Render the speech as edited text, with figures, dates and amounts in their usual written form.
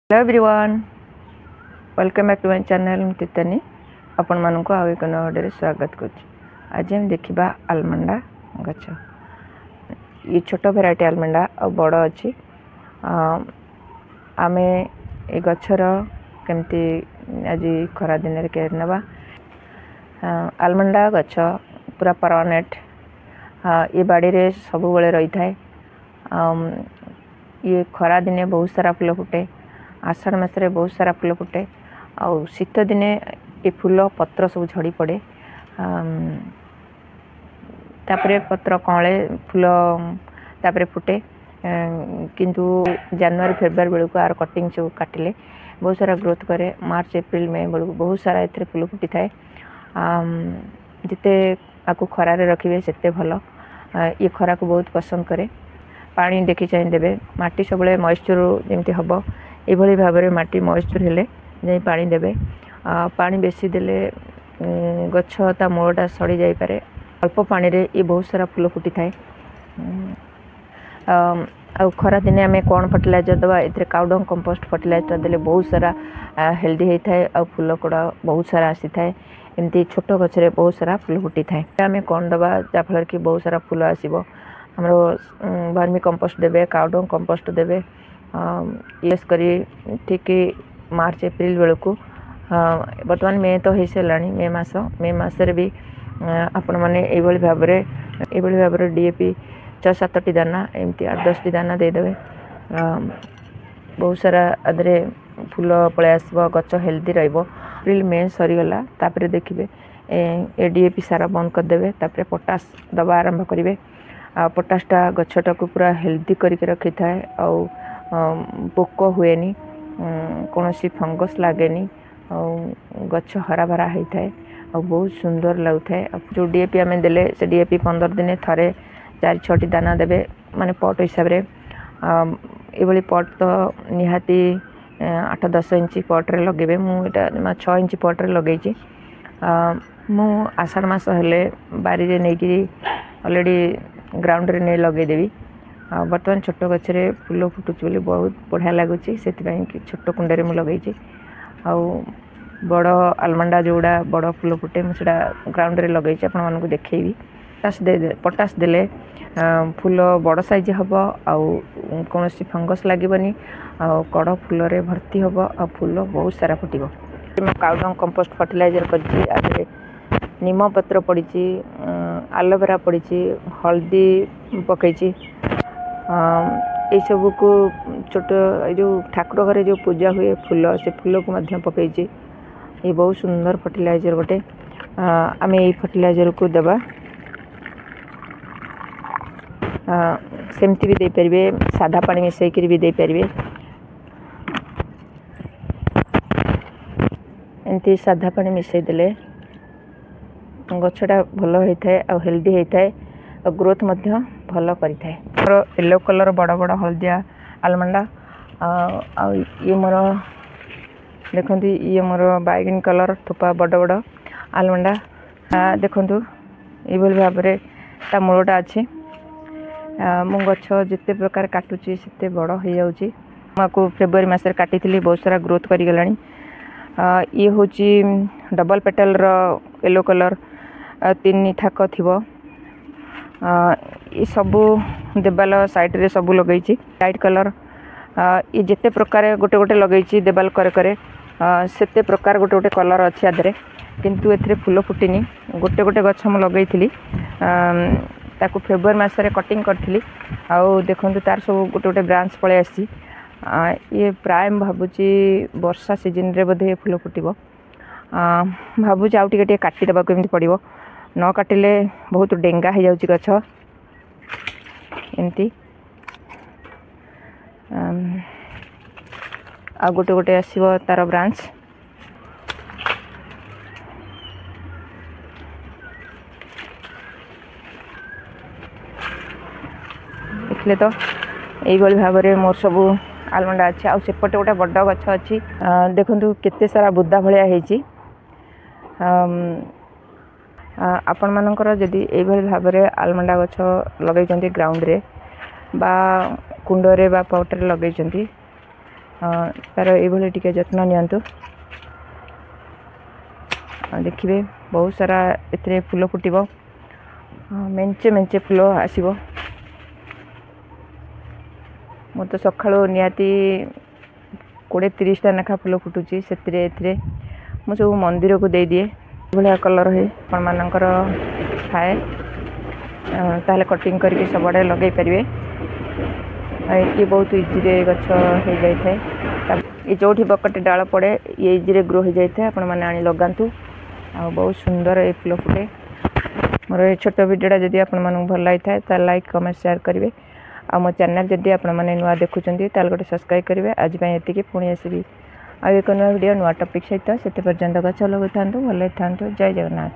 Hello everyone, welcome back to my channel तितानी। आपण मानक आउ एक नए स्वागत कर। आज हम देखा आलमंडा गछ। ये छोट भेराइटी आलमंडा और बड़ अच्छी आम ये गचर केमती आज खरा दिन केयर नवा। आलमंडा गछ पूरा परमानेंट ये बाड़ी रे सब बेले रही थाए। ये खरा दिने बहुत सारा फूल फुटे, आषाढ़ मासरे बहुत सारा फूल फुटे, और शीत दिने ये फूल पत्र सब झड़ी पड़े। तापरे पत्र कले फूल तापरे फुटे, किंतु जनवरी फेब्रुआरी बेलू आर कटिंग सब काटिले बहुत सारा ग्रोथ करे। मार्च एप्रिल मे बेलू बहुत सारा ए फूल फुटी थाए। जिते आपको खरारे रखिए सेते भल। ये खरा को बहुत पसंद करे। पानी देखी चाहिए देवे। माटी सब मॉइस्चर जमी हम ये भाव में माटी मॉइस्चर हेले जाई पानी देवे। पानी बेसी देले गछ ता मूलटा सड़ी जाई पारे। अल्प पानी रे ये बहुत सारा फूल फुटी थाए। आ खरा दिने आम कौन फर्टिलाइजर दवा ए काउडंग कंपोस्ट फर्टिलाइजर देले बहुत सारा हेल्दी होता है। आ फूल कड़ा बहुत सारा आसी थाए। एमती छोट गचरे बहुत सारा फूल फुटी थाए। आम कौन दवा जहाँफल कि बहुत सारा फूल आसो। हमरो वर्मी कंपोस्ट देवे, काउडंग कंपोस्ट देवे। यस करी ठीक मार्च एप्रिल बेलू बर्तमान मे तो हो सारा मे मसरे भी आपण मैंने ये भाव में डीएपी 6-7 दाना एमती 8-10 दाना देदेवे। बहुत सारा अदरे फूल पलि आसो, गच हेल्दी रप्रिल मे सरीगला। तापर देखिए ए डीएपी सारा बंद करदे। तापर पोटास दबा आरंभ करेंगे। पोटासटा गछटा को पूरा हेल्दी करके रखी थाए। और पोक हुए कौन सी फंगस लगे गछ हरा भरा होता है और बहुत सुंदर लगुता है। जो डीएपी आम देले से डीएपी 15 दिन थे 4-6 दाना देवे माने पट हिसाब रे। ये पट तो निहाती 8-10 इंच पट्रे लगे। मुझे 6 इंच पट्रे लगे। मु आषाढ़ मास हेले बारी नहीं ऑलरेडी ग्राउंड रे नहीं लगेदेवी। बर्तमान छोट गचरे फूल फुटुच बोली बहुत बढ़िया लगुच। से छोट कुंडे मुझे लगे। बड़ आलमंडा जोड़ा बड़ फूल फुटे मुझे ग्राउंड रे लगे आप देखी। पोटास देले फूल बड़ साइज हम आउ कौन सी फंगस लगेनि कड़ फूल रे भर्ती हम आ फूल बहुत सारा फुट। काउडंग कंपोस्ट फर्टिलाइजर कर नीम पत्र पड़ी, आलोवेरा पड़ी, हल्दी पकई। ये सब को छोट जो ठाकुर घरे जो पूजा हुए फूल से फूल को मध्य पकई। ये बहुत सुंदर फर्टिलाइजर गोटे। आम ये फर्टिलाइजर को देवा सेमती भी दे पारे, सादा पानी मिसईक भी दे पारे। एमती सादा पानी मिसई देले गछटा भल होता है और हेल्दी होता है और ग्रोथ मध्य भल करें। येलो कलर बड़ बड़ हलदिया आलमंडा ये मोर देखु। ये मोर बैगन कलर थोपा बड़ बड़ आलमंडा देखु। ये भाव में मूलटा अच्छी। मु गछ जिते प्रकार काटुची से बड़ हो जाऊँगी। मुझे फेब्रुआरी मासरे काटी बहुत सारा ग्रोथ करीगला। ये हूँ डबल पेटल येलो कलर 3 थाक थी। ये सबू देवाल साइड रे सबू लगे। लाइट कलर ये जिते प्रकार गोटे गोटे लगे देवाल करे सेते प्रकार गोटे गोटे कलर अच्छी आधे। किंतु ए फूल फुटिनी। गोटे गोटे गछ मु लगे ताकू फेब्रुआरी मासरे कटिंग करी। आउ देखु तार सब गोटे गोटे ब्रांच पलि आसी। ये प्राय भावुची वर्षा सीजन रे बोधे फूल फुटब। भावुची आउ टे काटिदेवा केमती पड़ो। न काटिले बहुत डेंगा हो जाऊँगी गछ एमती। आ गोटे गोटे आसो तार ब्रांच। देखिले तो यही भाव में मोर सब आलमंडा अच्छे। आउ सेपटे गोटे बड़ गछ अच्छी देखु केते सारा बुदा भाया होती। आपण मानकर जदि ये भाव में आलमंडा गछ लगे ग्राउंड रे बा कुंडरे बा पटरे लगे तार ये टिके जत्न नियंतु। देखिए बहुत सारा ए फूल फुटब मेंचे मेंचे फूल आसब। मो तो सका निहाती 20-30टा लेखा फूल फुटुची से मु सब मंदिर को दे दिए। भाया कलर है आपण मानकर थाए ताहले कटिंग करके सबआड़े लगे पारे। ये बहुत इजी गछ हो जाए ये जो बकटे डाल पड़े ये इजी ग्रो हो जाए आपण मैंने आनी लगातु। आ बहुत सुंदर ये फूल फुटे। मोर ये छोट भिडियोटा जदि आपण मानक भल लगी था लाइक कमेंट शेयर करेंगे। आ मो चैनल जदि आपण मैंने नुआ देखुंत गोटे सब्सक्राइब करेंगे। आज ये पुणी आसबि आ एक नुआ भिडियो नुआ टॉपिक सहित से पर्यंत गछ लगे था भल था। जय जगन्नाथ।